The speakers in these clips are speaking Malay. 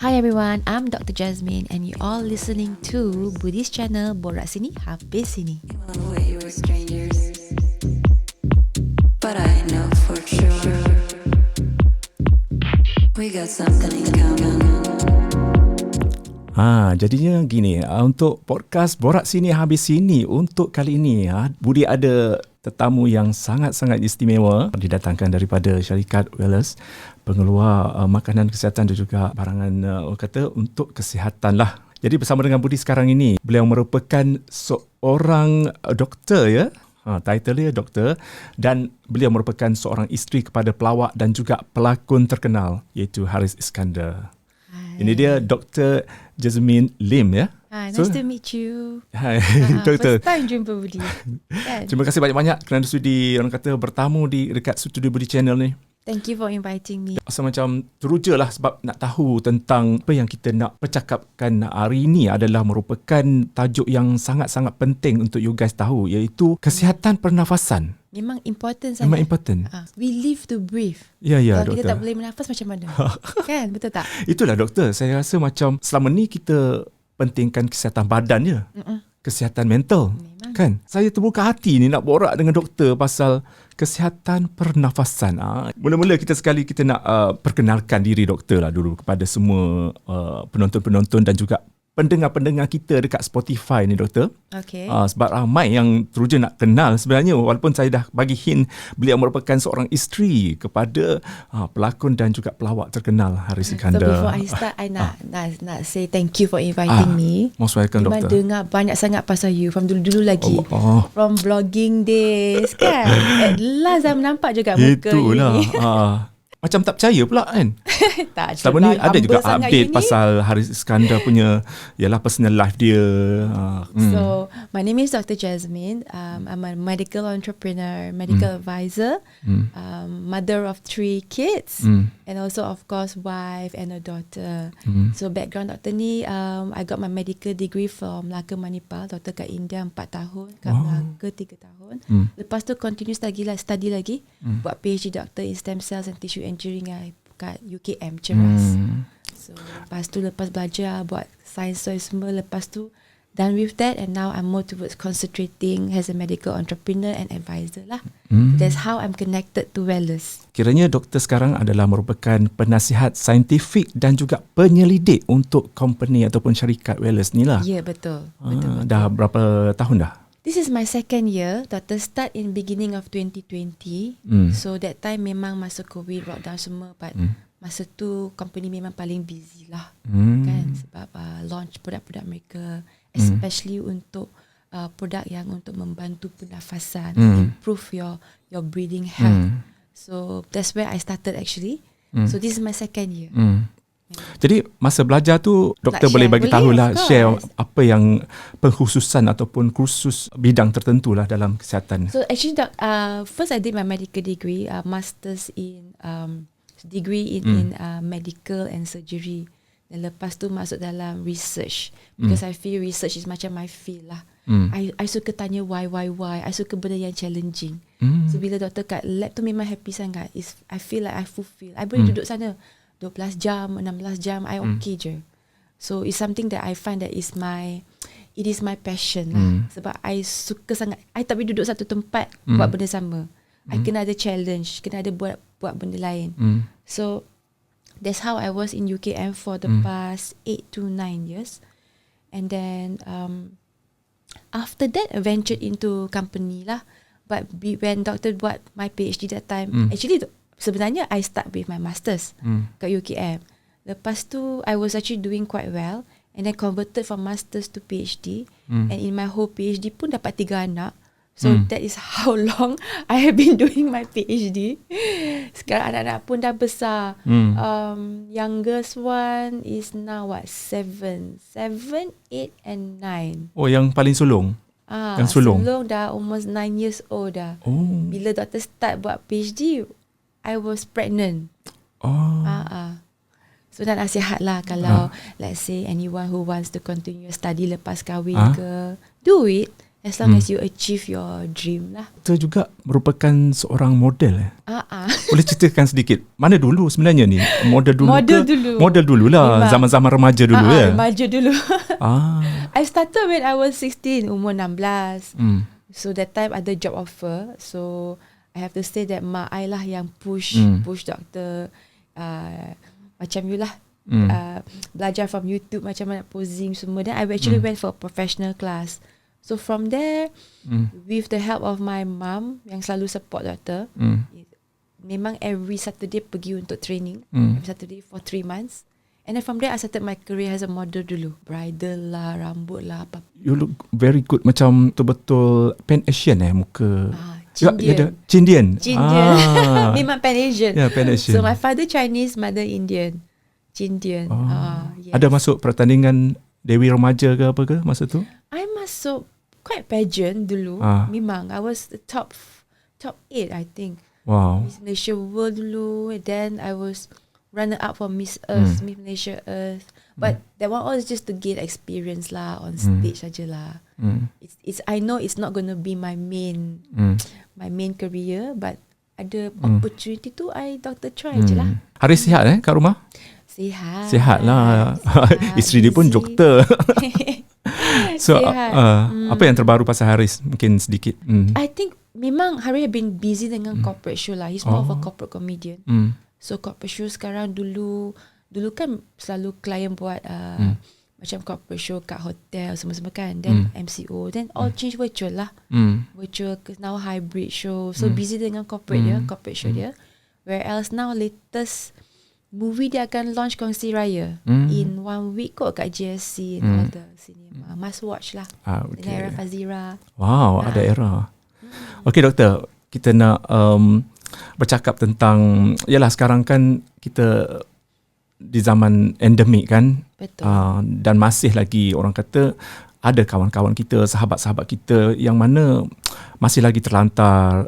Hi everyone, I'm Dr Jezamine and you all listening to Buddhist channel Borak, Sini, Habis, Sini. But I know for sure we got something in common. Jadinya gini, untuk podcast Borak Sini Habis Sini, untuk kali ini Budi ada tetamu yang sangat-sangat istimewa, didatangkan daripada syarikat Wellous, pengeluar makanan kesihatan dan juga barangan untuk kesihatan lah. Jadi bersama dengan Budi sekarang ini, beliau merupakan seorang doktor ya. Title dia doktor, dan beliau merupakan seorang isteri kepada pelawak dan juga pelakon terkenal iaitu Haris Iskandar. Ini dia Dr Jezamine Lim ya. Nice to meet you. Hai doktor. First time jumpa Budi. Kan? Terima kasih banyak-banyak kerana sudi orang kata bertamu di dekat studio Budi Channel ni. Thank you for inviting me. Rasa macam teruja lah sebab nak tahu tentang apa yang kita nak percakapkan hari ini adalah merupakan tajuk yang sangat-sangat penting untuk you guys tahu, iaitu kesihatan pernafasan. Memang important sangat. Memang important. We live to breathe. Ya, Kalau doktor. kita tak boleh bernafas macam mana? Kan, betul tak? Itulah doktor, saya rasa macam selama ni kita pentingkan kesihatan badan je. Kesihatan mental. Memang. Kan? Saya terbuka hati ni nak borak dengan doktor pasal kesihatan pernafasan. Mula-mula kita nak perkenalkan diri doktor lah dulu kepada semua penonton-penonton dan juga pendengar-pendengar kita dekat Spotify ni doktor. Okay. Sebab ramai yang teruja nak kenal sebenarnya, walaupun saya dah bagi hint beliau merupakan seorang isteri kepada pelakon dan juga pelawak terkenal Haris Iskandar. So before I start, I nak say thank you for inviting me. Most welcome Memang doktor. dengar banyak sangat pasal you from dulu-dulu lagi. From blogging days kan. At last saya nampak juga muka Itulah. you ni. Macam tak percaya pula kan. Tak, selama ni ada juga humble update sangat pasal Haris Iskandar punya yalah personal life dia. So my name is Dr Jezamine. I'm a medical entrepreneur, medical advisor, mother of 3 kids, and also of course wife and a daughter. So background doktor ni, I got my medical degree from Melaka Manipal, doktor kat India 4 tahun, kat Melaka 3 tahun. Lepas tu continue study lagi, buat PhD doctor in stem cells and tissue engineering kat UKM Ceras. So lepas belajar buat science semua, lepas tu done with that, and now I'm more towards concentrating as a medical entrepreneur and advisor lah. That's how I'm connected to Wellous. Kiranya doktor sekarang adalah merupakan penasihat saintifik dan juga penyelidik untuk company ataupun syarikat Wellous ni lah. Ya, betul. Dah berapa tahun dah? This is my 2nd year. Doctor start in beginning of 2020. So that time memang masa COVID, lockdown semua, but masa tu company memang paling busy lah. Kan, sebab launch produk-produk mereka, especially untuk produk yang untuk membantu pernafasan, improve your breathing health. So that's where I started actually. So this is my 2nd year. Jadi masa belajar tu doktor boleh bagi tahulah, share apa yang pengkhususan ataupun kursus bidang tertentu lah dalam kesihatan. So actually first I did my medical degree, masters in degree in medical and surgery. Dan lepas tu masuk dalam research, because I feel research is macam my field lah. I suka tanya why. I suka benda yang challenging. So bila doktor kat lab tu memang happy sangat. I feel like I fulfill. I boleh duduk sana 12 jam, 16 jam, I okay je. So it's something that I find that it is my passion lah. Sebab I suka sangat, I tak boleh duduk satu tempat buat benda sama. I kena ada challenge, kena ada buat benda lain. So that's how I was in UKM for the past 8 to 9 years. And then after that I ventured into company lah. But when doctor buat my PhD that time, actually sebenarnya I start with my masters kat UKM. Lepas tu I was actually doing quite well, and then converted from masters to PhD. And in my whole PhD pun dapat 3 anak. So that is how long I have been doing my PhD. Sekarang anak-anak pun dah besar. Youngest one is now 7, 8 and 9. Oh, yang paling sulung? Yang sulung dah almost 9 years old dah. Bila doktor start buat PhD, I was pregnant. So nak nasihat lah, kalau let's say anyone who wants to continue study lepas kahwin ke, do it. As long as you achieve your dream lah. Kita juga merupakan seorang model. Boleh ceritakan sedikit mana dulu sebenarnya ni? Model dulu Model ke? dulu. Model dulu lah. Memang. Zaman-zaman remaja dulu ya. Remaja dulu. Ah. I started when I was 16, umur 16. Hmm. So that time ada job offer. So I have to say that mak I lah yang push doktor. Macam you lah. Belajar from YouTube macam mana posing semua. Then I actually went for a professional class. So from there, with the help of my mum yang selalu support doktor, memang every Saturday pergi untuk training. Every Saturday for 3 months. And then from there, I started my career as a model dulu. Bridal lah, rambut lah, apa. You look very good. Macam betul-betul Pan Asian muka. Chindian. Chindian. Memang Pan Asian. Ya, Pan Asian. So my father Chinese, mother Indian. Chindian. Yes. Ada masuk pertandingan Dewi Remaja ke apa ke masa tu? I masuk quite pageant dulu. Memang. I was the top 8, I think. Wow. Miss Malaysia World dulu. And then I was runner up for Miss Earth, Miss Malaysia Earth. But that one all is just to gain experience lah on stage saja lah. It's I know it's not going to be my main career, but ada opportunity tu I doktor try je lah. Haris sihat kat rumah? Sihat lah. Isteri dia pun doktor. So apa yang terbaru pasal Haris? Mungkin sedikit. I think memang Haris have been busy dengan corporate show lah. He's more of a corporate comedian. So corporate show sekarang dulu kan selalu klien buat macam corporate show kat hotel semua-semua kan. Then MCO. Then all change virtual lah. Virtual now hybrid show. So busy dengan corporate show dia. Whereas now latest movie dia akan launch kongsi raya in 1 week kot kat JSC and all the cinema. Must watch lah. Dengan Era Fazira. Wow, ada Era. Okay doktor, kita nak bercakap tentang, yalah sekarang kan kita di zaman endemik kan. Betul. Dan masih lagi orang kata ada kawan-kawan kita, sahabat-sahabat kita yang mana masih lagi terlantar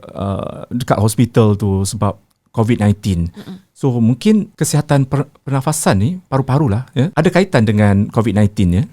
dekat hospital tu sebab COVID-19. So mungkin kesihatan pernafasan ni, paru-paru lah, ya, ada kaitan dengan COVID-19 ya?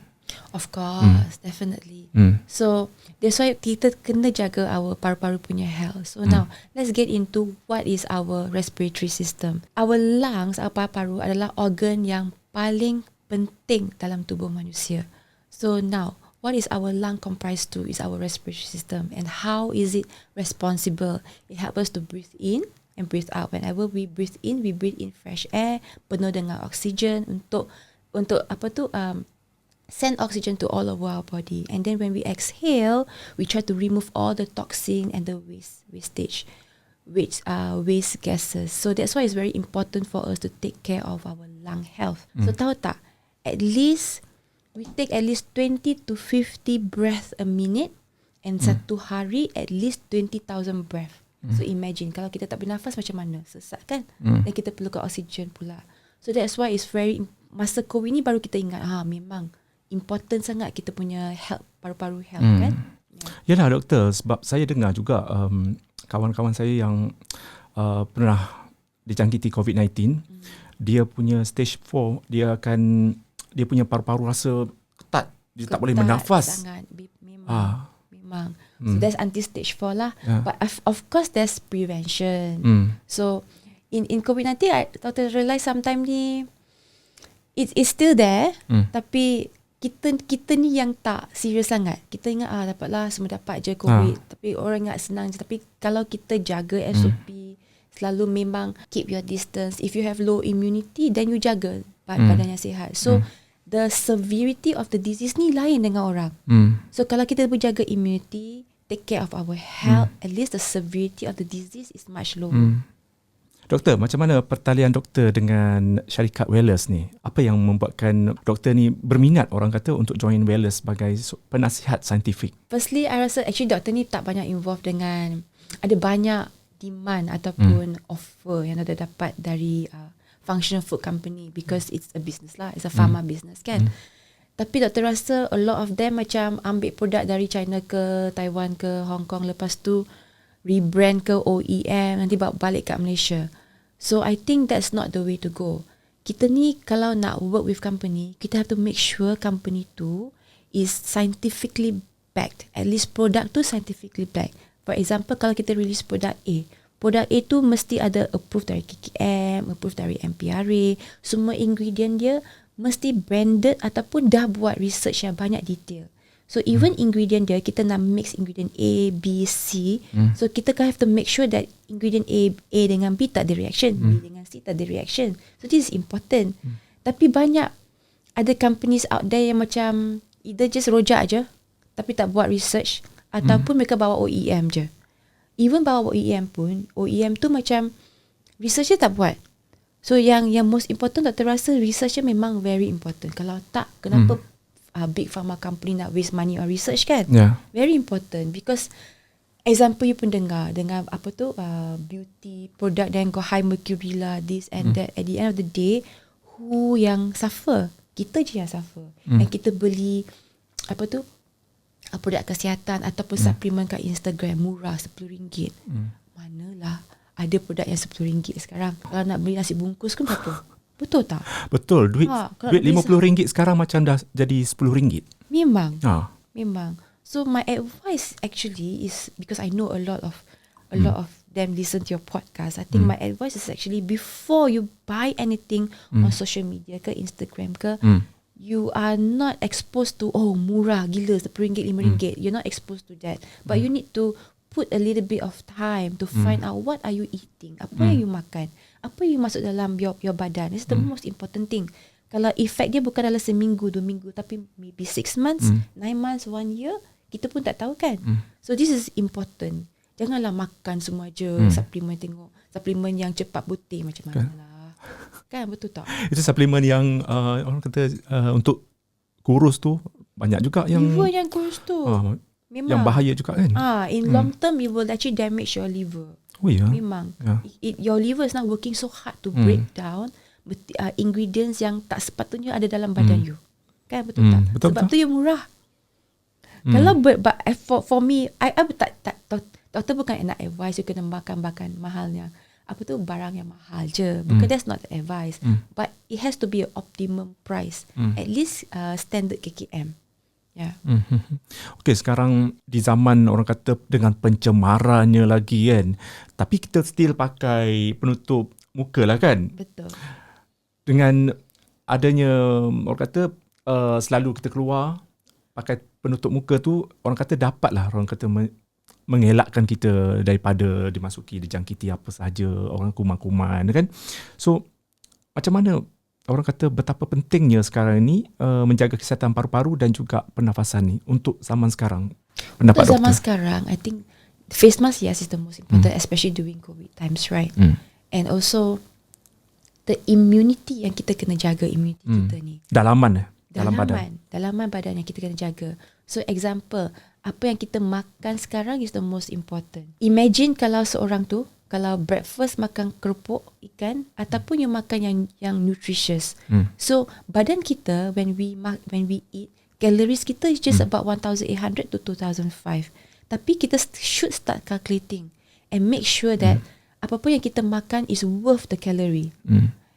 Of course, definitely. So that's why kita kena jaga our paru-paru punya health. So now let's get into what is our respiratory system. Our lungs, our paru-paru adalah organ yang paling penting dalam tubuh manusia. So now, what is our lung comprised to is our respiratory system, and how is it responsible? It helps us to breathe in and breathe out. Whenever we breathe in fresh air, penuh dengan oksigen untuk apa tu send oxygen to all over our body. And then when we exhale, we try to remove all the toxin and the waste gases. So that's why it's very important for us to take care of our lung health. So tahu tak, at least we take at least 20 to 50 breath a minute, and satu hari at least 20,000 breath. So imagine kalau kita tak bernafas macam mana, sesak kan? Dan kita perlukan oksigen pula. So that's why it's very, masa COVID ni baru kita ingat memang important sangat kita punya health, paru-paru health kan. Yalah doktor, sebab saya dengar juga kawan-kawan saya yang pernah dijangkiti COVID-19, dia punya stage 4, dia punya paru-paru rasa ketat, dia tak boleh bernafas sangat. Memang. So that's until stage 4 lah. But of course there's prevention. So in COVID-19 I realize sometimes ni it's still there, tapi kita ni yang tak serius sangat. Kita ingat dapatlah, semua dapat je COVID. Tapi orang ingat senang je. Tapi kalau kita jaga SOP, selalu memang keep your distance. If you have low immunity, then you jaga badan yang sihat. So the severity of the disease ni lain dengan orang. So kalau kita berjaga immunity, take care of our health, at least the severity of the disease is much lower. Doktor, macam mana pertalian doktor dengan syarikat Wellous ni? Apa yang membuatkan doktor ni berminat, orang kata, untuk join Wellous sebagai penasihat saintifik? Firstly, I rasa actually doktor ni tak banyak involved dengan, ada banyak demand ataupun offer yang ada dapat dari functional food company, because it's a business lah, it's a pharma business kan. Tapi doktor rasa a lot of them macam ambil produk dari China ke Taiwan ke Hong Kong, lepas tu rebrand ke OEM, nanti bawa balik kat Malaysia. So I think that's not the way to go. Kita ni kalau nak work with company, kita have to make sure company tu is scientifically backed. At least produk tu scientifically backed. For example, kalau kita release produk A tu mesti ada approve dari KKM, approve dari MPRA, semua ingredient dia mesti branded ataupun dah buat research yang banyak detail. So even ingredient dia, kita nak mix ingredient A, B, C. So kita have to make sure that ingredient A dengan B tak ada reaction, B dengan C tak ada reaction. So this is important. Tapi banyak ada companies out there yang macam either just rojak aja tapi tak buat research, ataupun mereka bawa OEM je. Even bawa OEM pun, OEM tu macam research dia tak buat. So yang most important, doktor rasa research dia memang very important. Kalau tak, kenapa big pharma company nak waste money on research kan? Very important, because example you pun dengar apa tu beauty product dan go high mercury lah, this and that. At the end of the day, who yang suffer? Kita je yang suffer. And kita beli apa tu produk kesihatan ataupun suplemen kat Instagram murah RM10. Manalah ada produk yang RM10 sekarang. Kalau nak beli nasi bungkus kan berapa? Betul tak? Betul. Duit RM50 sekarang macam dah jadi RM10. Memang. Memang. So my advice actually is, because I know a lot of them listen to your podcast. I think my advice is actually, before you buy anything on social media ke Instagram ke, you are not exposed to murah gila RM10, RM5. You're not exposed to that. But you need to put a little bit of time to find out what are you eating, apa yang you makan, apa yang masuk dalam your badan. It's the most important thing. Kalau effect dia bukan dalam seminggu, 2 minggu, tapi maybe 6 months, 9 months, 1 year, kita pun tak tahu kan. So this is important. Janganlah makan semua je suplemen, tengok suplemen yang cepat putih macam mana lah. Kan, betul tak? Itu suplemen yang orang kata untuk kurus tu banyak juga yang liver yang kurus tu. Memang. Yang bahaya juga kan. In long term it will actually damage your liver. Oh ya. Memang. Your liver is now working so hard to break down ingredients yang tak sepatutnya ada dalam badan you. Kan, betul tak? Sebab tu you murah. Kalau for me, I tak doktor bukan nak advise you kena makan mahalnya. Apa tu barang yang mahal je. Bukan, that's not the advice. But it has to be an optimum price. At least standard KKM. Okay, sekarang di zaman orang kata dengan pencemarannya lagi kan, tapi kita still pakai penutup muka lah kan. Betul. Dengan adanya orang kata selalu kita keluar pakai penutup muka tu, orang kata dapatlah orang kata mengelakkan kita daripada dijangkiti apa sahaja orang kuman-kuman kan. So macam mana orang kata betapa pentingnya sekarang ni menjaga kesihatan paru-paru dan juga pernafasan ni untuk zaman sekarang? Pendapat untuk doktor? Zaman sekarang, I think face mask is the most important, especially during COVID times, right? And also the immunity yang kita kena jaga, immunity kita ni. Dalaman badan. Dalaman badan yang kita kena jaga. So example, apa yang kita makan sekarang is the most important. Imagine kalau seorang tu, kalau breakfast makan kerupuk ikan ataupun you makan yang nutritious. So badan kita when we eat, calories kita is just about 1,800 to 2,005. Tapi kita should start calculating and make sure that apa-apa yang kita makan is worth the calorie.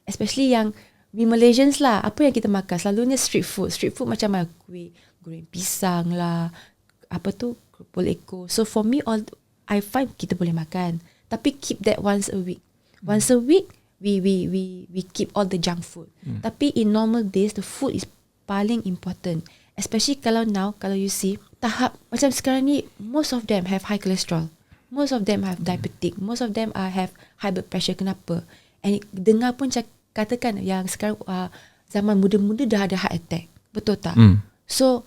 Especially yang we Malaysians lah, apa yang kita makan selalunya street food. Street food macam kuih goreng pisang lah, apa tu kerupuk leko. So for me, I find kita boleh makan. Tapi keep that once a week. Once a week, we keep all the junk food. Tapi in normal days, the food is paling important. Especially kalau you see, tahap macam sekarang ni, most of them have high cholesterol. Most of them have diabetic. Most of them have high blood pressure. Kenapa? And dengar pun katakan yang sekarang zaman muda-muda dah ada heart attack. Betul tak? So,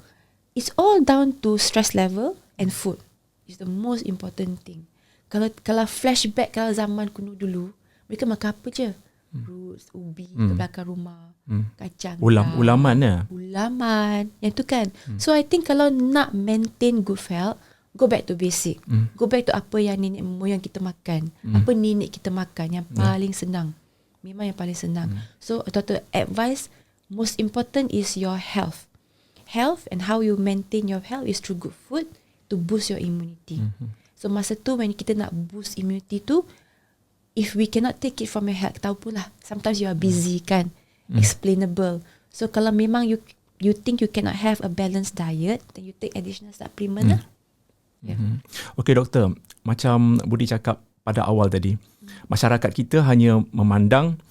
it's all down to stress level and food. It's the most important thing. Kalau flashback kalau zaman kuno dulu, mereka makan apa je? Fruits, ubi ke belakang rumah, kacang. Ulaman. Yang tu kan. So I think kalau nak maintain good health, go back to basic. Go back to apa yang nenek moyang kita makan. Apa nenek kita makan yang paling senang. Memang yang paling senang. So doktor advice, most important is your health. Health and how you maintain your health is through good food to boost your immunity. So masa tu when kita nak boost immunity tu, if we cannot take it from your health, tahu pula sometimes you are busy kan, explainable. So kalau memang you you think you cannot have a balanced diet, then you take additional supplement lah. Okey doktor, macam Budi cakap pada awal tadi, masyarakat kita hanya memandang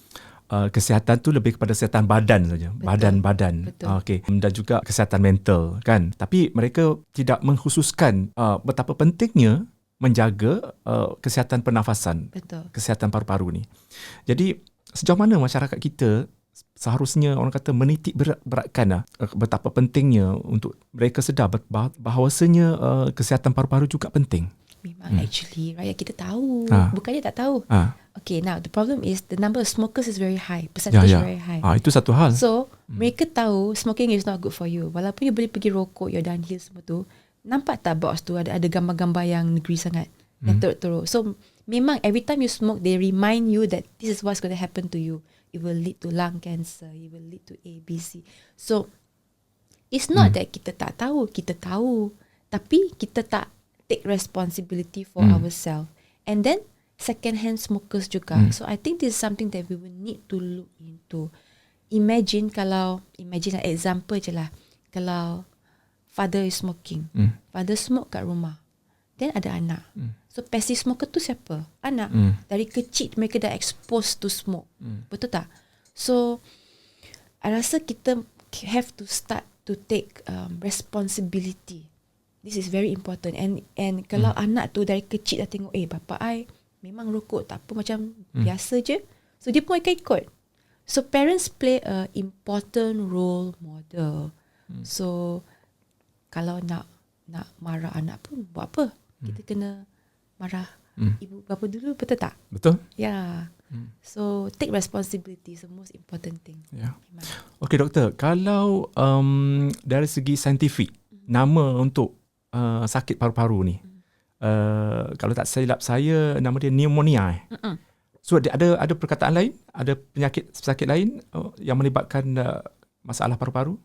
kesihatan tu lebih kepada kesihatan badan saja. Badan-badan. Okey. Dan juga kesihatan mental kan. Tapi mereka tidak mengkhususkan betapa pentingnya menjaga kesihatan pernafasan. Kesihatan paru-paru ni. Jadi sejauh mana masyarakat kita seharusnya orang kata menitik beratkan betapa pentingnya untuk mereka sedar bahawasanya kesihatan paru-paru juga penting. Memang actually rakyat kita tahu. Bukannya tak tahu. Okay, now the problem is the number of smokers is very high. Percentage very high. Itu satu hal. So, mereka tahu smoking is not good for you. Walaupun you boleh pergi rokok, your downhill semua tu, nampak tak box tu ada gambar-gambar yang negeri sangat. Yang teruk-teruk. So, memang every time you smoke, they remind you that this is what's going to happen to you. It will lead to lung cancer. It will lead to A, B, C. So, it's not that kita tak tahu. Kita tahu. Tapi kita tak take responsibility for ourselves. And then, second-hand smokers juga. So, I think this is something that we will need to look into. Imagine example je lah. Kalau father is smoking. Father smoke kat rumah. Then ada anak. So, passive smoker tu siapa? Anak. Dari kecil mereka dah exposed to smoke. Betul tak? So, I rasa kita have to start to take responsibility. This is very important. And kalau anak tu dari kecil dah tengok, bapa I memang rokok, tak apa, macam biasa je. So, dia pun akan ikut. So, parents play a important role model. So, kalau nak marah anak pun buat apa? Kita kena marah ibu bapa dulu, betul tak? Betul. Yeah. So, take responsibility is the most important thing. Okay doktor, kalau dari segi saintifik, nama untuk sakit paru-paru ni, kalau tak silap saya, nama dia pneumonia. So ada perkataan lain, ada pesakit lain yang melibatkan masalah paru-paru?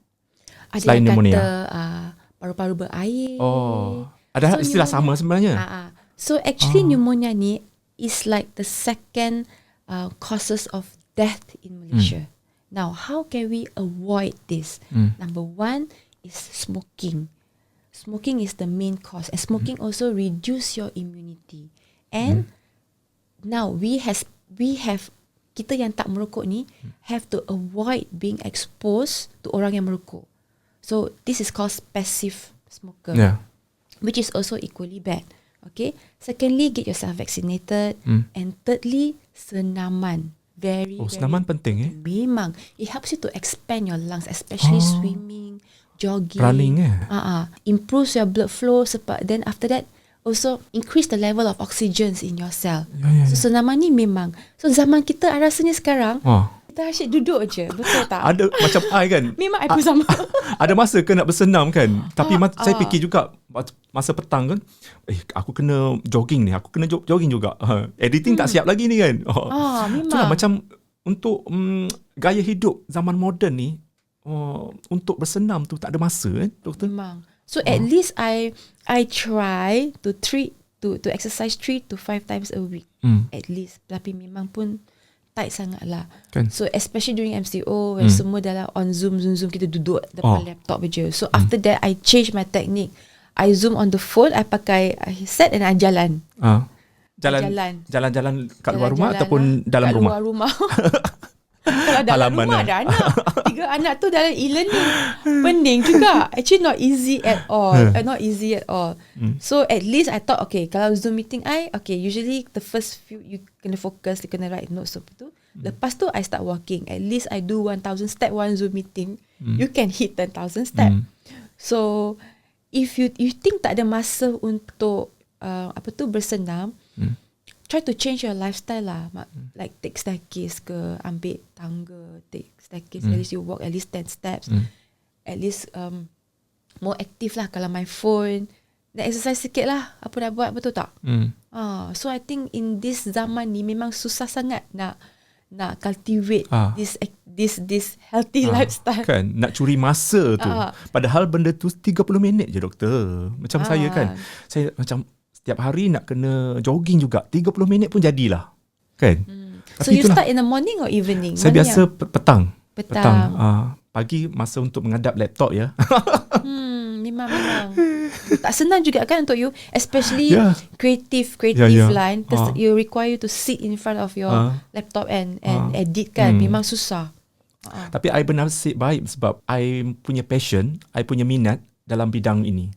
Ada selain yang pneumonia? Kata paru-paru berair. Ada istilah sama sebenarnya. So actually pneumonia ni is like the second causes of death in Malaysia. Now, how can we avoid this? Number one is smoking. Smoking is the main cause, and smoking also reduce your immunity. And now we have kita yang tak merokok ni have to avoid being exposed to orang yang merokok. So this is called passive smoker, which is also equally bad. Okay. Secondly, get yourself vaccinated, and thirdly, senaman. Senaman penting Memang it helps you to expand your lungs, especially swimming, jogging, running improves your blood flow. Then after that also increase the level of oxygen in your cell. So senaman ni memang. So zaman kita rasanya sekarang kita asyik duduk je, betul tak? Ada macam I kan. Memang I pun sama. Ada masa kena bersenam kan. Tapi saya fikir juga masa petang kan, aku kena jogging ni, aku kena jogging juga. Editing tak siap lagi ni kan. Memang. Itulah macam untuk gaya hidup zaman moden ni, untuk bersenam tu tak ada masa doktor. Memang. So at least I try to exercise 3 to 5 times a week. At least. Tapi memang pun tight sangat lah. So especially during MCO when semua dalam on Zoom kita duduk depan laptop je. So after that I change my technique. I Zoom on the phone, I pakai headset and I jalan. Jalan-jalan kat luar rumah ataupun dalam rumah? Kat luar rumah. Kalau dalam rumah ada anak. 3 anak tu dalam e-learning. Pening juga. Actually not easy at all. So at least I thought, okay, kalau Zoom meeting usually the first few you kena fokus, you kena write notes tu. Lepas tu I start walking. At least I do 1,000 step one Zoom meeting. You can hit 10,000 step. So if you think tak ada masa untuk bersenam, try to change your lifestyle lah. Like take staircase ke, ambil tangga, take staircase, at least you walk at least 10 steps. At least more active lah kalau main phone. Dan exercise sikit lah, apa nak buat, betul tak? So I think in this zaman ni memang susah sangat nak cultivate this healthy lifestyle. Kan, nak curi masa tu. Padahal benda tu 30 minit je doktor. Macam saya kan. Saya macam setiap hari nak kena jogging juga. 30 minit pun jadilah. Kan? So you start in the morning or evening? Saya biasa petang. pagi masa untuk menghadap laptop ya. Memang tak senang juga kan untuk you, especially creative line, because you require to sit in front of your laptop and edit kan. Memang susah. Tapi I bernasib baik sebab I punya passion, I punya minat dalam bidang ini.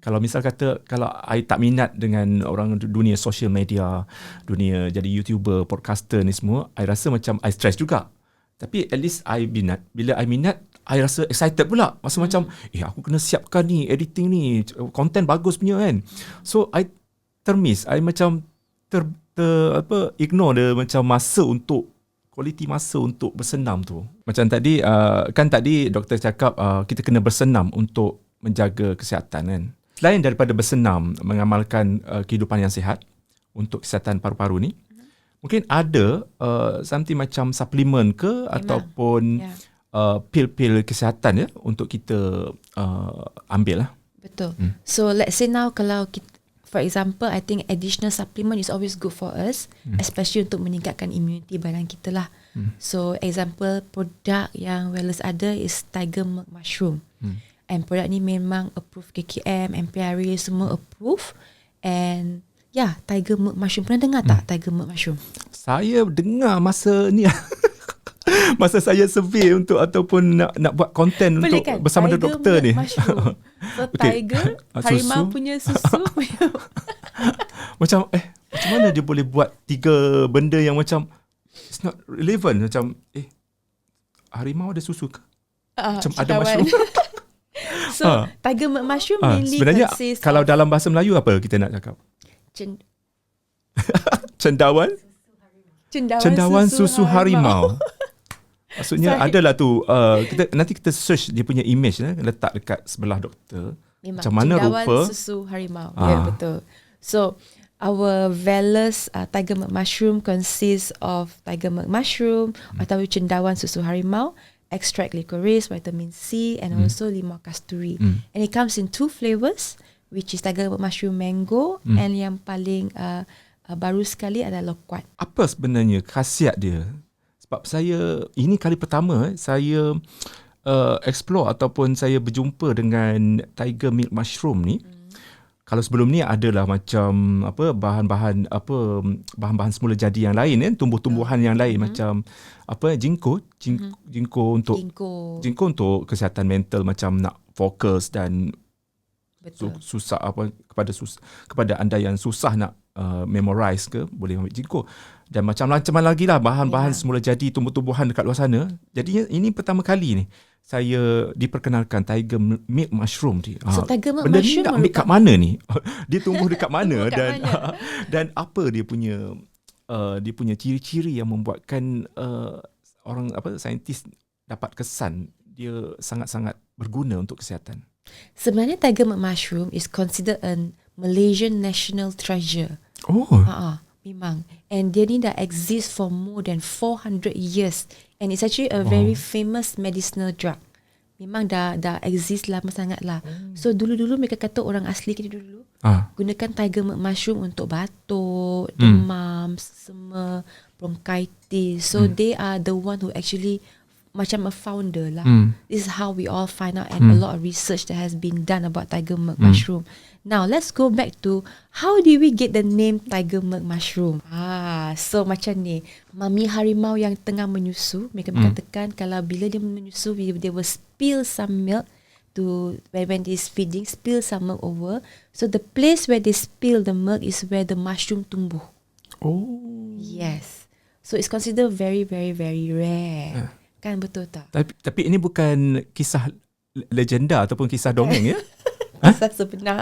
Kalau misal kata, kalau I tak minat dengan orang dunia social media, dunia jadi YouTuber, podcaster ni semua, I rasa macam I stress juga. Tapi at least I minat. Bila I minat, I rasa excited pula. Masa macam, aku kena siapkan ni, editing ni, content bagus punya kan. So I termiss, I macam ignore dia macam masa untuk, quality masa untuk bersenam tu. Macam tadi, kan tadi doktor cakap kita kena bersenam untuk menjaga kesihatan kan. Selain daripada bersenam, mengamalkan kehidupan yang sihat untuk kesihatan paru-paru ni, mungkin ada something macam suplemen ke ataupun pil-pil kesihatan ya untuk kita ambil lah. Betul. So let's say now kalau kita, for example, I think additional supplement is always good for us, especially untuk meningkatkan immunity badan kita lah. So example produk yang Wellous ada is tiger milk mushroom. And produk ni memang approve KKM, enquiries semua approve. And tiger milk mushroom. Pernah dengar tak tiger milk mushroom? Saya dengar masa ni masa saya survey untuk ataupun nak buat konten untuk kan? bersama Tiger doktor ni. Mushroom. So tiger, harimau punya susu. Macam macam mana dia boleh buat 3 benda yang macam it's not relevant, macam harimau ada susu ke? Macam ada mushroom. So tiger milk mushroom mainly sebenarnya kalau of dalam bahasa Melayu apa kita nak cakap? Cendawan susu harimau. Maksudnya adalah tu kita search dia punya image letak dekat sebelah doktor. Memang, macam mana rupa susu harimau. Ya, betul. So our Wellous tiger milk mushroom consists of tiger milk mushroom atau cendawan susu harimau, extract licorice, vitamin C, and also limau kasturi. And it comes in 2 flavors, which is tiger milk mushroom mango, and yang paling baru sekali adalah loquat. Apa sebenarnya khasiat dia? Sebab saya ini kali pertama saya explore ataupun saya berjumpa dengan tiger milk mushroom ni. Kalau sebelum ni adalah macam bahan-bahan semula jadi yang lain kan, tumbuh-tumbuhan yang lain macam jingko untuk kesihatan mental, macam nak fokus dan susah kepada anda yang susah nak memorize ke, boleh ambil jingko. Dan macam-macam lagi lah bahan-bahan semula jadi tumbuh-tumbuhan dekat luar sana. Jadi ini pertama kali ni saya diperkenalkan tiger milk mushroom ni. So tiger milk benda mushroom ni nak ambil kat mana ni? Dia tumbuh dekat mana dan apa dia punya ciri-ciri yang membuatkan orang saintis dapat kesan dia sangat-sangat berguna untuk kesihatan. Sebenarnya tiger milk mushroom is considered a Malaysian national treasure. Memang. And dia ni dah exist for more than 400 years. And it's actually a very famous medicinal drug. Memang dah exist lama sangat lah. So dulu-dulu mereka kata orang asli kita dulu gunakan tiger milk mushroom untuk batuk, demam, sesama, bronchitis. So they are the one who actually macam a founder lah. This is how we all find out, and a lot of research that has been done about tiger milk mushroom. Now let's go back to how did we get the name tiger milk mushroom? So macam ni, mami harimau yang tengah menyusu, mereka mengatakan kalau bila dia menyusu, they will spill some milk to when they is feeding, spill some milk over. So the place where they spill the milk is where the mushroom tumbuh. Yes. So it's considered very very very rare. Kan betul tak? Tapi ini bukan kisah legenda ataupun kisah dongeng ya?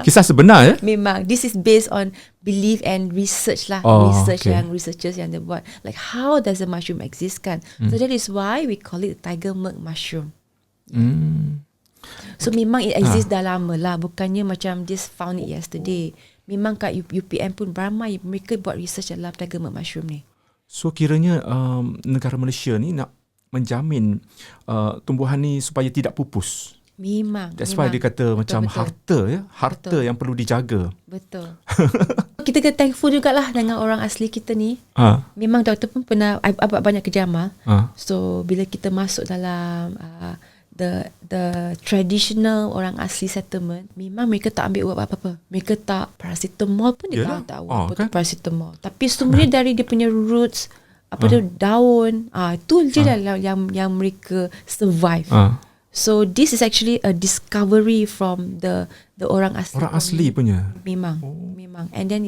Kisah sebenar ya? Memang. This is based on belief and research lah. Researchers yang dia buat. Like how does the mushroom exist kan? So that is why we call it tiger milk mushroom. So memang it exist dah lama lah. Bukannya macam just found it yesterday. Memang kat UPM pun ramai mereka buat research dalam tiger milk mushroom ni. So kiranya negara Malaysia ni nak menjamin tumbuhan ni supaya tidak pupus. Memang. That's why dia kata macam harta ya, harta yang perlu dijaga. Betul. Kita kena thankful jugalah dengan orang asli kita ni. Memang doktor pun pernah buat banyak kerja amal. So bila kita masuk dalam the traditional orang asli settlement, memang mereka tak ambil ubat apa-apa. Mereka tak, paracetamol pun dia tak tahu apa tu paracetamol. Tapi semuanya dari dia punya roots, apa tu, daun, itu je lah yang mereka survive. So this is actually a discovery from the orang asli. Orang asli punya. Memang. And then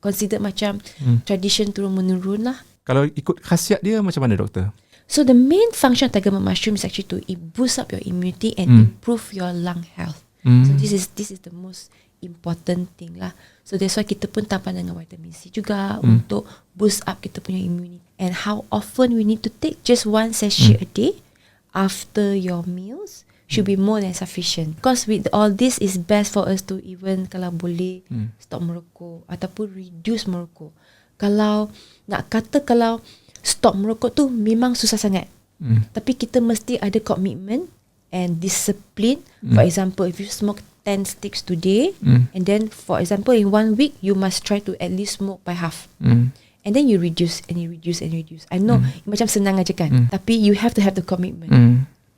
considered macam tradition turun menurun lah. Kalau ikut khasiat dia macam mana, doktor? So the main function of tiger mushroom is actually to boost up your immunity and improve your lung health. So this is the most important thing lah. So that's why kita pun tambah dengan vitamin C juga untuk boost up kita punya immunity. And how often we need to take? Just 1 sachet a day after your meals should be more than sufficient. Because with all this, is best for us to even kalau boleh stop merokok ataupun reduce merokok. Kalau nak kata kalau stop merokok tu memang susah sangat. Tapi kita mesti ada commitment and discipline. For example, if you smoke 10 sticks today, and then for example in 1 week you must try to at least smoke by half. And then you reduce and you reduce and reduce. I know macam senang aja kan, tapi you have to have the commitment.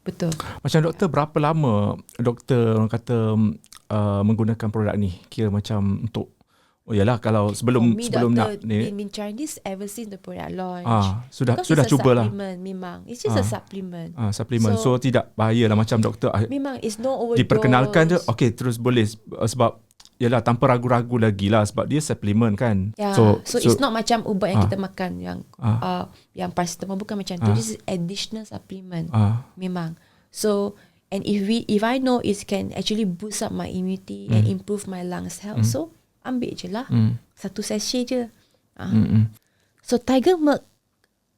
Betul. Macam doktor, berapa lama doktor orang kata menggunakan produk ni? Kira macam untuk yalah, kalau sebelum nak ni been trying this ever since the product launch. Sudah cubalah. Memang it's just a supplement. Supplement. So tidak bahayalah macam doktor. Memang it's no overdose. Diperkenalkan je, okey terus boleh, sebab yalah tanpa ragu-ragu lagi lah, sebab dia supplement kan. So it's not macam ubat yang kita makan yang paracetamol, bukan macam tu. This is additional supplement. Memang. So and if I know it can actually boost up my immunity and improve my lungs health, so ambil je lah. 1 sachet je. So Tiger Milk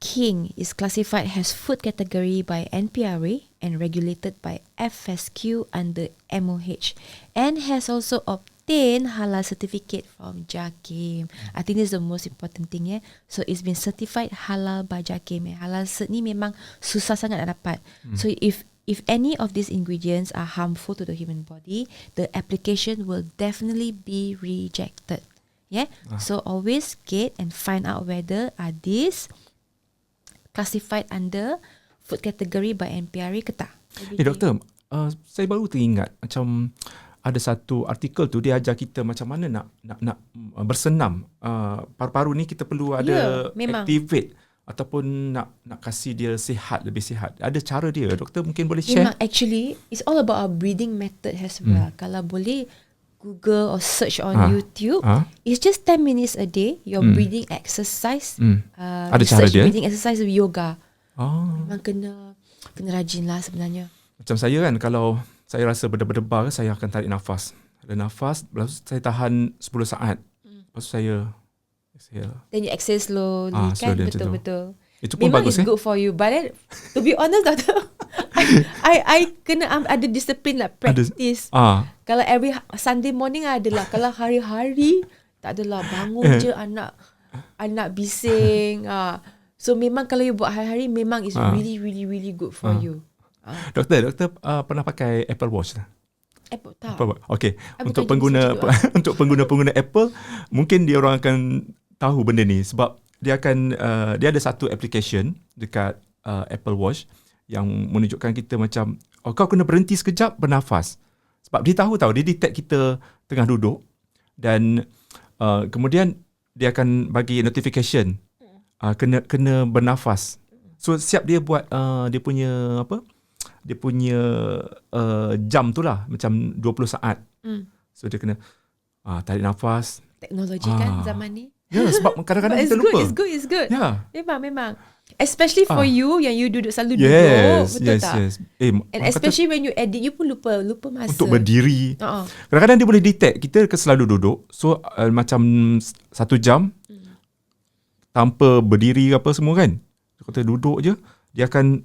King is classified as food category by NPRA and regulated by FSQ under MOH, and has also obtained halal certificate from JAKIM. I think this is the most important thing. So it's been certified halal by JAKIM. Halal cert ni memang susah sangat nak dapat. So if any of these ingredients are harmful to the human body, the application will definitely be rejected. So always get and find out whether are these classified under food category by NPRA ke tak. Doktor, saya baru teringat macam ada satu artikel tu dia ajar kita macam mana nak bersenam. Paru-paru ni kita perlu ada activate ataupun nak kasih dia sihat, lebih sihat. Ada cara dia, doktor mungkin boleh share? Memang actually it's all about our breathing method as well. Kalau boleh Google or search on YouTube, it's just 10 minutes a day your breathing exercise. Ada cara dia? Breathing exercise with yoga. Memang kena rajin lah sebenarnya. Macam saya kan, kalau saya rasa berdebar-debar, saya akan tarik nafas. Ada nafas, lepas tu saya tahan 10 saat. Lepas tu saya exhale. Then you exhale slowly, kan? Betul-betul. Itu pun memang bagus. Memang it's good for you. But then, to be honest, doctor, I kena ada disiplin lah, practice. Kalau every Sunday morning adalah, kalau hari-hari tak adalah, bangun je anak bising. So memang kalau you buat hari-hari, memang it's really really really good for you. Doktor pernah pakai Apple Watch tak? Apple tak. Okay. Untuk pengguna Apple, mungkin dia orang akan tahu benda ni sebab dia ada satu application dekat Apple Watch yang menunjukkan kita macam kau kena berhenti sekejap bernafas. Sebab dia tahu dia detect kita tengah duduk dan kemudian dia akan bagi notification kena bernafas. So siap dia buat dia punya jam tu lah macam 20 saat. So dia kena tarik nafas. Teknologi kan zaman ni. Ya, sebab kadang-kadang kita lupa. It's good. Ya. Memang. Especially for you yang you selalu duduk, betul tak? Yes. And especially when you edit, you pun lupa masa. Untuk berdiri. Kadang-kadang dia boleh detect kita selalu duduk. So macam 1 jam tanpa berdiri apa semua kan. Dia kata duduk je, dia akan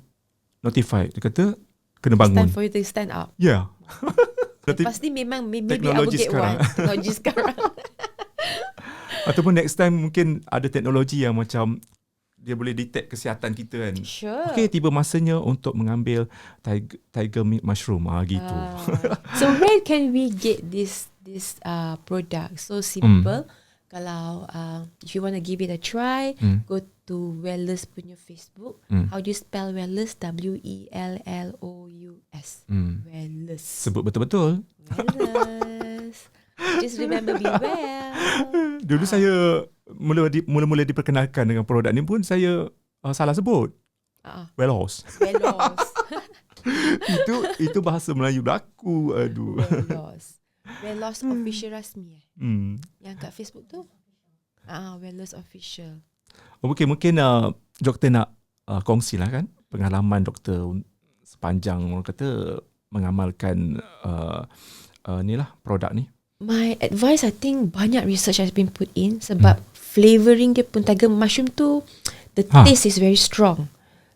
notify. Dia kata kena bangun. It's time for you to stand up. Yeah. Lepas ni memang maybe I will get one. Teknologi sekarang. Ataupun next time mungkin ada teknologi yang macam dia boleh detect kesihatan kita kan. Sure. Okay, tiba masanya untuk mengambil tiger milk mushroom gitu. So where can we get this product? So simple. Kalau if you want to give it a try, go to Wellous punya Facebook. How do you spell Wellous? WELLOUS. S. Hmm. Wellous. Sebut betul-betul. Wellous. Just remember, be well. Dulu saya mula-mula diperkenalkan dengan produk ni pun saya salah sebut. Wellous. Wellous. itu bahasa Melayu berlaku. Aduh. Wellous official rasmi yang kat Facebook tu. Wellous official. Mungkin doktor nak kongsilah kan pengalaman doktor sepanjang orang kata mengamalkan inilah produk ni. My advice, I think banyak research has been put in sebab flavouring dia pun tiger mushroom tu, the taste is very strong.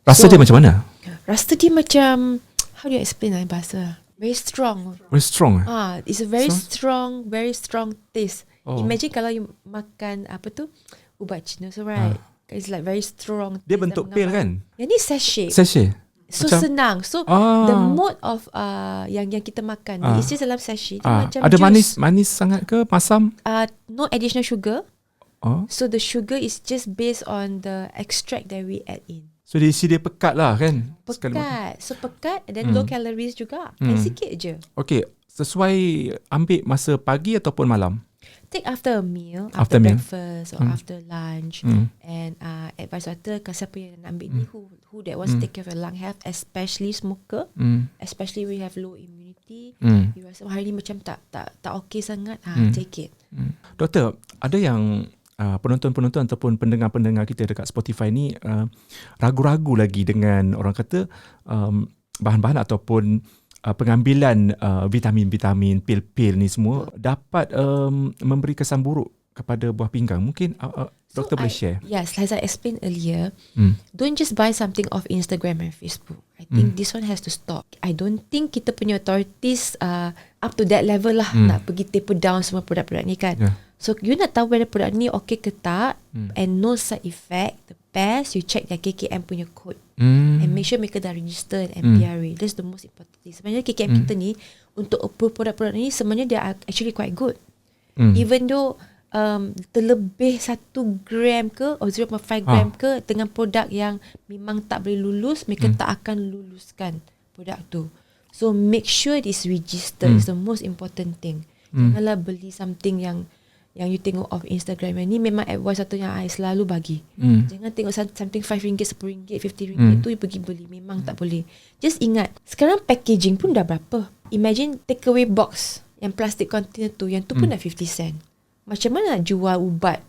Rasa dia macam mana? Rasa dia macam, how do you explain bahasa? Very strong. Very strong. It's a very strong taste. Imagine kalau you makan ubat Cina, so right? It's like very strong. Dia bentuk pil kan? Yang ni sachet. So macam, senang. So the mode of yang kita makan ni, it's just dalam sachet. Dia macam ada juice. manis sangat ke? Masam? No additional sugar. So the sugar is just based on the extract that we add in. So dia pekat lah kan? Pekat. So pekat dan low calories juga. And sikit je. Okay. Sesuai ambil masa pagi ataupun malam? Take after a meal, after breakfast or after lunch. And advice doktor, siapa yang nak ambil ni, who that wants to take care of your lung health, especially smoker, especially we have low immunity, you rasa hari ni macam tak okay sangat, take it. Doktor, ada yang penonton-penonton ataupun pendengar-pendengar kita dekat Spotify ni ragu-ragu lagi dengan orang kata bahan-bahan ataupun pengambilan vitamin-vitamin, pil-pil ni semua dapat memberi kesan buruk kepada buah pinggang. Mungkin doktor boleh share. Yes, as I explained earlier, don't just buy something off Instagram and Facebook. I think this one has to stop. I don't think kita punya authorities up to that level lah nak pergi taper down semua produk-produk ni kan. So you nak tahu whether produk ni okay ke tak and no side effect, the best you check their KKM punya code. And make sure mereka dah register and MPRA. That's the most important thing. Sebenarnya KKM kita ni untuk approve produk-produk ni sebenarnya they are actually quite good. Even though terlebih 1 gram ke or 0.5 gram ke dengan produk yang memang tak boleh lulus, mereka tak akan luluskan produk tu. So make sure it is registered. It's the most important thing. Janganlah beli something yang you tengok off Instagram. Yang ni memang advice satu yang I selalu bagi. Jangan tengok something RM5, RM10, RM50 tu you pergi beli. Memang tak boleh. Just ingat, sekarang packaging pun dah berapa. Imagine takeaway box yang plastic container tu, yang tu pun dah 50 sen. Macam mana nak jual ubat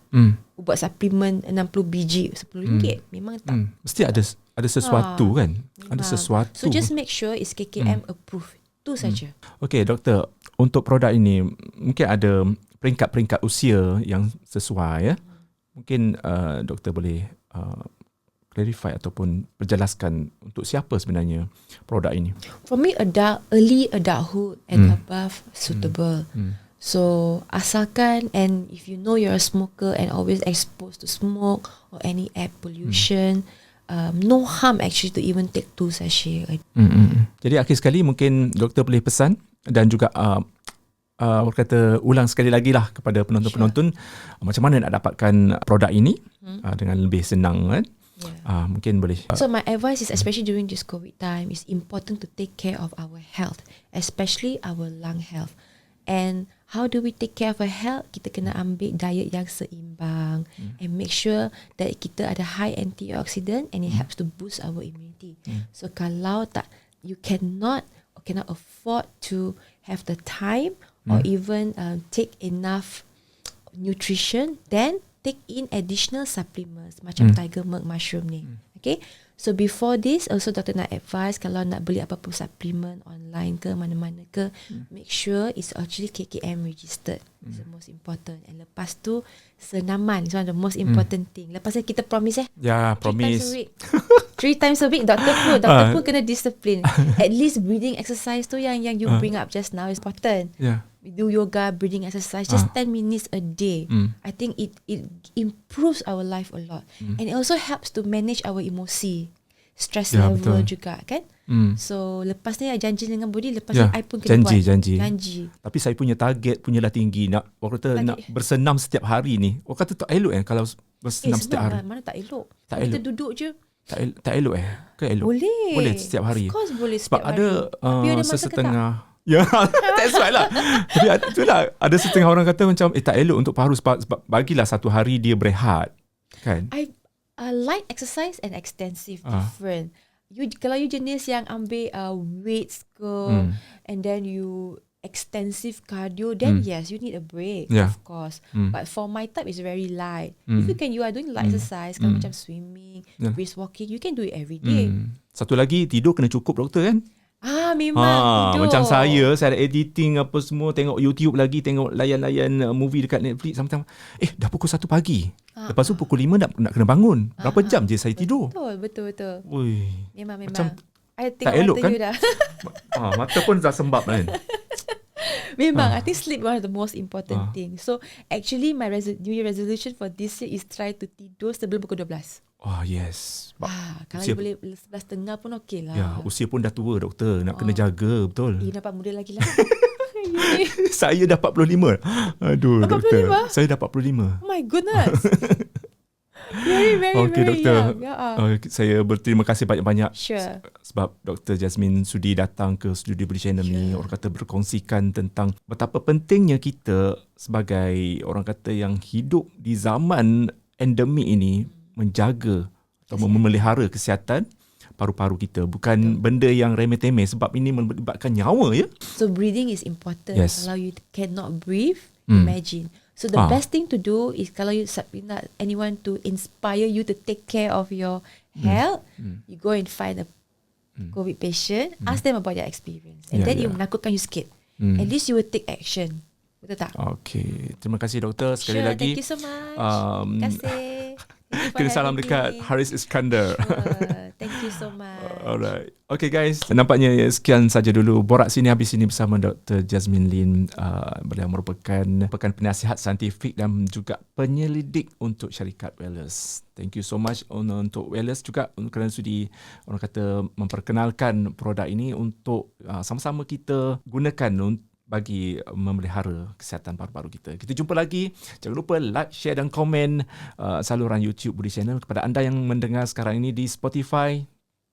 suplemen 60 biji RM10? Memang tak. Mesti ada sesuatu kan? Ada sesuatu. So just make sure it's KKM approved. Tu saja. Okay, doktor, untuk produk ini mungkin ada peringkat-peringkat usia yang sesuai ya. Mungkin doktor boleh clarify ataupun perjelaskan untuk siapa sebenarnya produk ini. For me, early adulthood and above suitable. So asalkan, and if you know you're a smoker and always exposed to smoke or any air pollution, no harm actually to even take 2 sachet. Jadi akhir sekali mungkin doktor boleh pesan dan juga orang kata ulang sekali lagi lah kepada penonton-penonton macam mana nak dapatkan produk ini dengan lebih senang kan. Mungkin boleh. So my advice is, especially during this COVID time, it's important to take care of our health, especially our lung health. And how do we take care of our health? Kita kena ambil diet yang seimbang and make sure that kita ada high antioxidant and it helps to boost our immunity. So kalau you cannot afford to have the time or even take enough nutrition, then take in additional supplements macam tiger milk mushroom ni. Okay, so before this also doktor nak advise, kalau nak beli apa-apa supplement online ke mana-mana ke, make sure it's actually KKM registered. It's the most important. And lepas tu senaman, it's one of the most important thing. Lepas tu kita promise promise 3 times a week doktor pun kena discipline. At least breathing exercise tu yang you bring up just now is important. We do yoga, breathing exercise, just 10 minutes a day. I think it improves our life a lot. And it also helps to manage our emosi, stress level juga kan. So lepas ni I janji dengan body, lepas ni I pun kena buat. Janji. Tapi saya punya target punyalah tinggi. Nak nak bersenam setiap hari ni. Orang kata tak elok kalau bersenam setiap hari. Mana tak elok. Kita duduk je Tak elok ke elok? Boleh setiap hari. Of course boleh Sebab setiap ada hari. Tapi ada masa sesetengah. Ya, that's right lah. Tapi itulah, ada setengah orang kata macam tak elok untuk paru sebab bagilah satu hari dia berehat. Kan? Light exercise and extensive different. Kalau you jenis yang ambil weights ke and then you extensive cardio, then yes, you need a break, of course. But for my type, it's very light. If you are doing light exercise, kalau macam swimming, brisk walking, you can do it every day. Satu lagi, tidur kena cukup doktor kan? Memang tidur. Macam saya ada editing apa semua, tengok YouTube lagi, tengok layan-layan movie dekat Netflix, macam dah pukul 1 pagi. Lepas tu pukul 5 nak kena bangun. Berapa jam je saya tidur? Betul. Ui, Memang. macam I tak tengok elok mata kan? you dah. Mata pun dah sembab kan? Memang, I think sleep one of the most important thing. So actually my New Year resolution for this year is try to tidur sebelum pukul 12. Yes. Kalau you boleh 11.30 pun okey lah. Ya, usia pun dah tua doktor, nak kena jaga betul. Nampak muda lagi lah. Saya dah 45. Aduh 45? doktor. Saya dah 45. Oh my goodness. Very doktor. young. Saya berterima kasih banyak-banyak. Sure. Sebab Dr Jezamine sudi datang ke studio Budiey Channel ni, orang kata berkongsikan tentang betapa pentingnya kita sebagai orang kata yang hidup di zaman endemik ini menjaga atau memelihara kesihatan paru-paru kita. Bukan benda yang remeh-temeh sebab ini melibatkan nyawa ya. So breathing is important. Yes. Kalau you cannot breathe, imagine. So the best thing to do is kalau you nak anyone to inspire you to take care of your health, you go and find a COVID patient, ask them about their experience, and then you menakutkan you sikit. At least you will take action. Betul tak? Okay. Terima kasih doktor sekali Sure, lagi. thank you so much. Terima kasih. Kena salam dekat Haris Iskandar. Thank you so much. Alright. Okay guys, nampaknya sekian saja dulu Borak Sini Habis Sini bersama Dr Jezamine Lim. Beliau merupakan penasihat saintifik dan juga penyelidik untuk syarikat Wellous. Thank you so much untuk Wellous juga kerana sudi orang kata memperkenalkan produk ini untuk sama-sama kita gunakan bagi memelihara kesihatan paru-paru kita. Kita jumpa lagi. Jangan lupa like, share dan komen saluran YouTube Budiey Channel. Kepada anda yang mendengar sekarang ini di Spotify,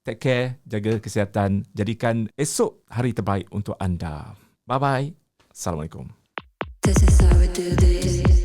take care, jaga kesihatan. Jadikan esok hari terbaik untuk anda. Bye-bye. Assalamualaikum. This is how we do this.